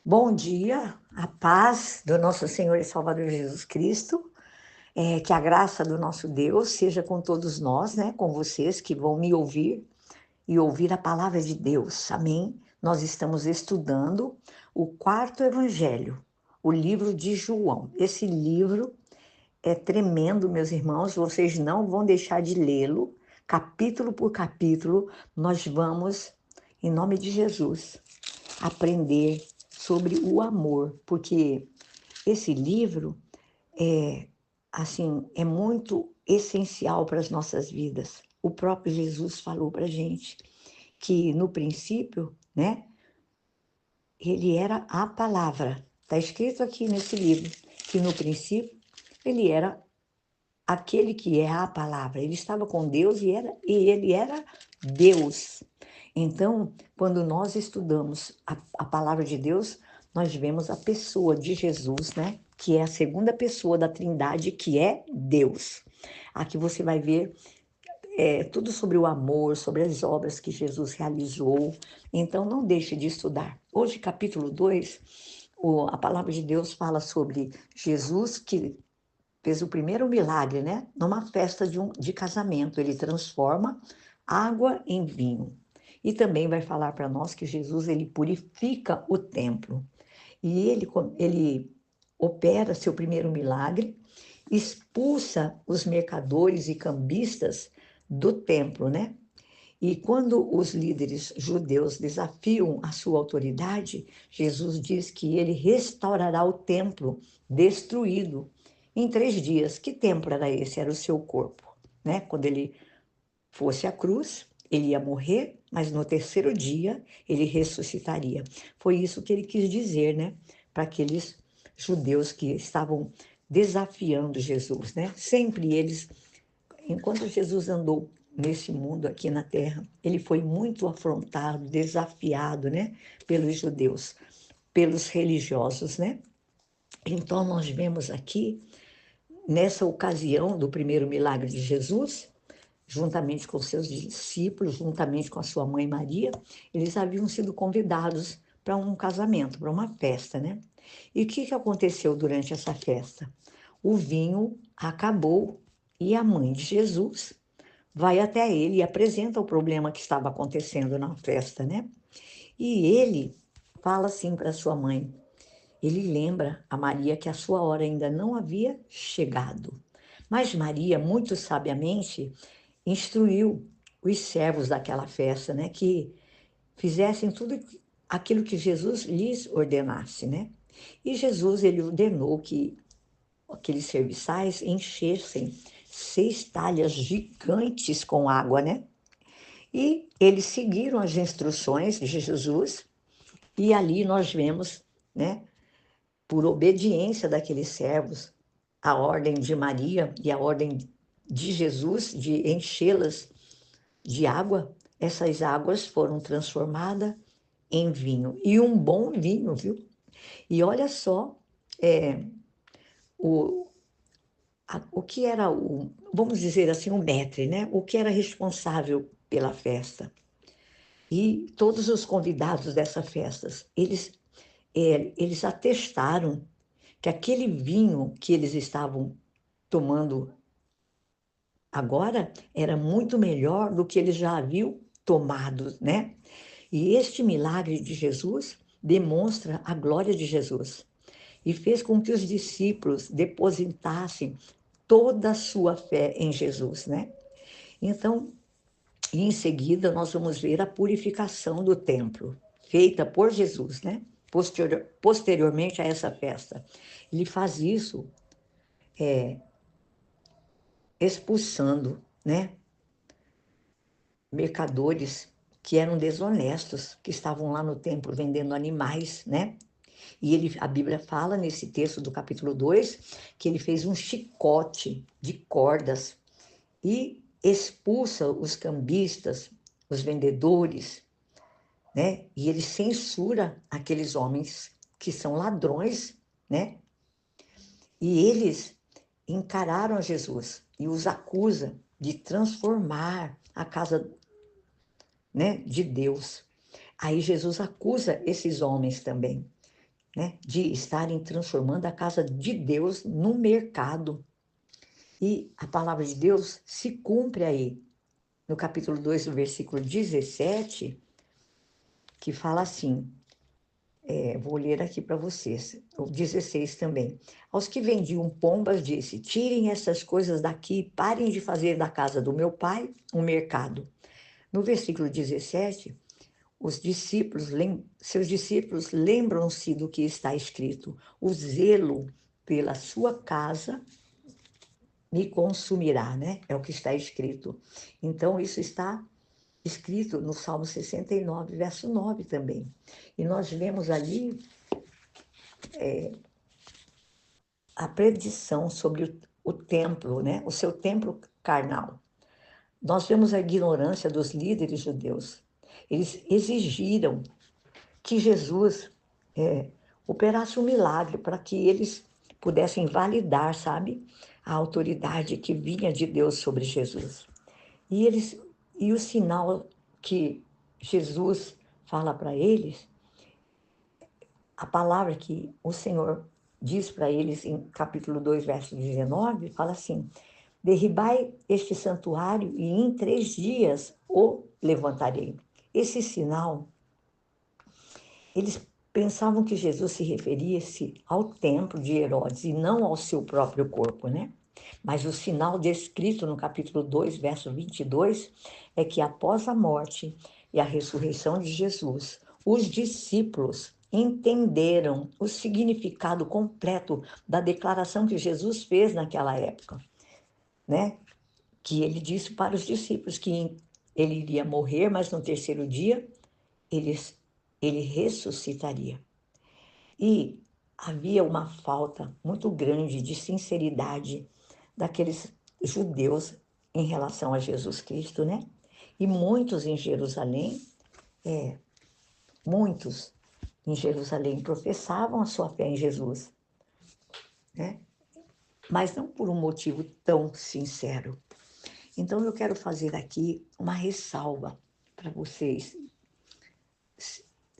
Bom dia, a paz do nosso Senhor e Salvador Jesus Cristo, que a graça do nosso Deus seja com todos nós, né, com vocês que vão me ouvir e ouvir a palavra de Deus, amém? Nós estamos estudando o quarto evangelho, o livro de João. Esse livro é tremendo, meus irmãos, vocês não vão deixar de lê-lo, capítulo por capítulo, nós vamos, em nome de Jesus, aprender sobre o amor, porque esse livro é assim, é muito essencial para as nossas vidas. O próprio Jesus falou para a gente que no princípio, né, ele era a palavra. Está escrito aqui nesse livro que no princípio ele era aquele que é a palavra. Ele estava com Deus e ele era Deus. Então, quando nós estudamos a palavra de Deus, nós vemos a pessoa de Jesus, né? Que é a segunda pessoa da Trindade, que é Deus. Aqui você vai ver tudo sobre o amor, sobre as obras que Jesus realizou. Então, não deixe de estudar. Hoje, capítulo 2, a palavra de Deus fala sobre Jesus que fez o primeiro milagre, né? Numa festa de casamento. Ele transforma água em vinho. E também vai falar para nós que Jesus ele purifica o templo. E ele opera seu primeiro milagre, expulsa os mercadores e cambistas do templo, né? E quando os líderes judeus desafiam a sua autoridade, Jesus diz que ele restaurará o templo destruído em 3 dias. Que templo era esse? Era o seu corpo, né? Quando ele fosse à cruz, ele ia morrer, mas no terceiro dia ele ressuscitaria. Foi isso que ele quis dizer, né? Para aqueles judeus que estavam desafiando Jesus, né? Sempre eles, enquanto Jesus andou nesse mundo aqui na Terra, ele foi muito afrontado, desafiado, né? Pelos judeus, pelos religiosos, né? Então nós vemos aqui, nessa ocasião do primeiro milagre de Jesus, juntamente com seus discípulos, juntamente com a sua mãe Maria, eles haviam sido convidados para um casamento, para uma festa, né? E o que aconteceu durante essa festa? O vinho acabou e a mãe de Jesus vai até ele e apresenta o problema que estava acontecendo na festa, né? E ele fala assim para sua mãe. Ele lembra a Maria que a sua hora ainda não havia chegado. Mas Maria, muito sabiamente, instruiu os servos daquela festa, né, que fizessem tudo aquilo que Jesus lhes ordenasse, né? E Jesus ele ordenou que aqueles serviçais enchessem 6 talhas gigantes com água, né? E eles seguiram as instruções de Jesus e ali nós vemos, né, por obediência daqueles servos, a ordem de Maria e a ordem de Jesus de enchê-las de água, essas águas foram transformadas em vinho, e um bom vinho, viu? E olha só, é, o, o que era vamos dizer assim, o maître, né? O que era responsável pela festa. E todos os convidados dessa festa, eles atestaram que aquele vinho que eles estavam tomando agora era muito melhor do que eles já haviam tomado, né? E este milagre de Jesus demonstra a glória de Jesus e fez com que os discípulos depositassem toda a sua fé em Jesus, né? Então, em seguida, nós vamos ver a purificação do templo, feita por Jesus, né? Posteriormente a essa festa. Ele faz isso expulsando, né, mercadores que eram desonestos, que estavam lá no templo vendendo animais, né? E a Bíblia fala nesse texto do capítulo 2 que ele fez um chicote de cordas e expulsa os cambistas, os vendedores, né? E ele censura aqueles homens que são ladrões, né? E eles encararam Jesus e os acusa de transformar a casa, né, de Deus. Aí Jesus acusa esses homens também, né, de estarem transformando a casa de Deus num mercado. E a palavra de Deus se cumpre aí, no capítulo 2, do versículo 17, que fala assim, vou ler aqui para vocês, o 16 também. Aos que vendiam pombas disse, tirem essas coisas daqui, parem de fazer da casa do meu pai um mercado. No versículo 17, seus discípulos lembram-se do que está escrito, o zelo pela sua casa me consumirá, né? É o que está escrito. Então, isso está escrito no Salmo 69, verso 9 também. E nós vemos ali a predição sobre o templo, né? O seu templo carnal. Nós vemos a ignorância dos líderes judeus. Eles exigiram que Jesus operasse um milagre para que eles pudessem validar, sabe, a autoridade que vinha de Deus sobre Jesus. E o sinal que Jesus fala para eles, a palavra que o Senhor diz para eles em capítulo 2, verso 19, fala assim, derribai este santuário e em 3 dias o levantarei. Esse sinal, eles pensavam que Jesus se referia-se ao templo de Herodes e não ao seu próprio corpo, né? Mas o sinal descrito no capítulo 2, verso 22, é que após a morte e a ressurreição de Jesus, os discípulos entenderam o significado completo da declaração que Jesus fez naquela época, né? Que ele disse para os discípulos que ele iria morrer, mas no terceiro dia ele ressuscitaria. E havia uma falta muito grande de sinceridade daqueles judeus em relação a Jesus Cristo, né? E muitos em Jerusalém professavam a sua fé em Jesus, né? Mas não por um motivo tão sincero. Então eu quero fazer aqui uma ressalva para vocês,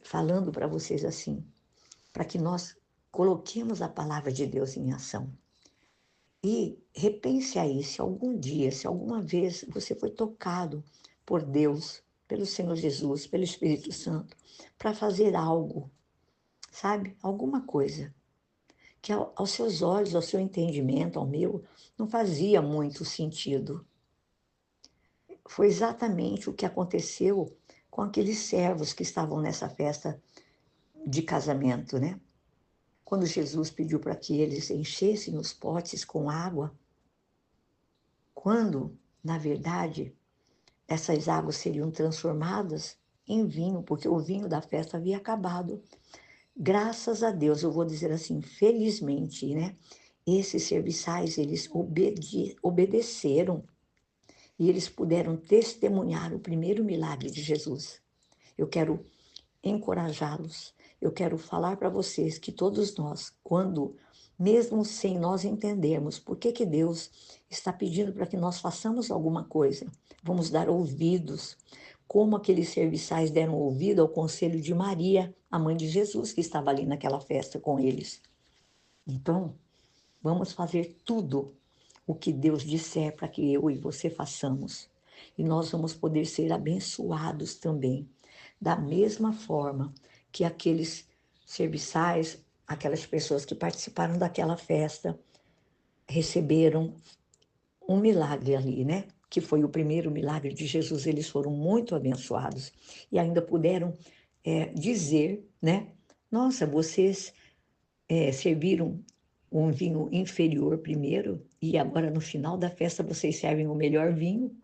falando para vocês assim, para que nós coloquemos a palavra de Deus em ação. E repense aí, se algum dia, se alguma vez você foi tocado por Deus, pelo Senhor Jesus, pelo Espírito Santo, para fazer algo, sabe? Alguma coisa que aos seus olhos, ao seu entendimento, ao meu, não fazia muito sentido. Foi exatamente o que aconteceu com aqueles servos que estavam nessa festa de casamento, né? Quando Jesus pediu para que eles enchessem os potes com água, quando, na verdade, essas águas seriam transformadas em vinho, porque o vinho da festa havia acabado. Graças a Deus, eu vou dizer assim, felizmente, né? Esses serviçais, eles obedeceram e eles puderam testemunhar o primeiro milagre de Jesus. Eu quero encorajá-los, eu quero falar para vocês que todos nós, quando, mesmo sem nós entendermos por que Deus está pedindo para que nós façamos alguma coisa, vamos dar ouvidos, como aqueles serviçais deram ouvido ao conselho de Maria, a mãe de Jesus, que estava ali naquela festa com eles. Então, vamos fazer tudo o que Deus disser para que eu e você façamos. E nós vamos poder ser abençoados também, da mesma forma que aqueles serviçais, aquelas pessoas que participaram daquela festa, receberam um milagre ali, né? Que foi o primeiro milagre de Jesus. Eles foram muito abençoados e ainda puderam dizer, né? Nossa, vocês serviram um vinho inferior primeiro e agora no final da festa vocês servem o melhor vinho.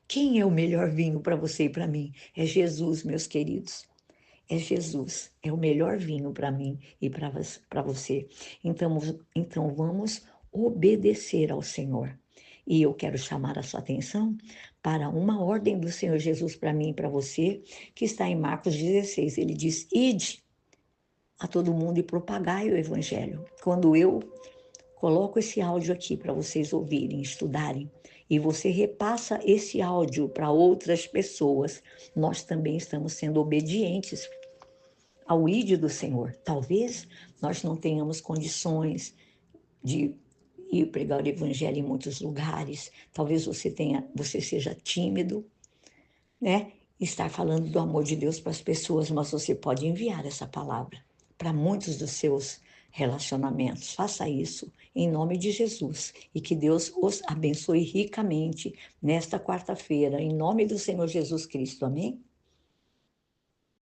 Quem é o melhor vinho para você e para mim? É Jesus, meus queridos. É Jesus, é o melhor vinho para mim e para você. Então vamos obedecer ao Senhor. E eu quero chamar a sua atenção para uma ordem do Senhor Jesus para mim e para você, que está em Marcos 16. Ele diz, ide a todo mundo e propagai o Evangelho. Quando eu coloco esse áudio aqui para vocês ouvirem, estudarem, e você repassa esse áudio para outras pessoas, nós também estamos sendo obedientes ao ID do Senhor. Talvez nós não tenhamos condições de ir pregar o evangelho em muitos lugares. Talvez você seja tímido, né? Estar falando do amor de Deus para as pessoas, mas você pode enviar essa palavra para muitos dos seus relacionamentos. Faça isso em nome de Jesus e que Deus os abençoe ricamente nesta quarta-feira, em nome do Senhor Jesus Cristo. Amém?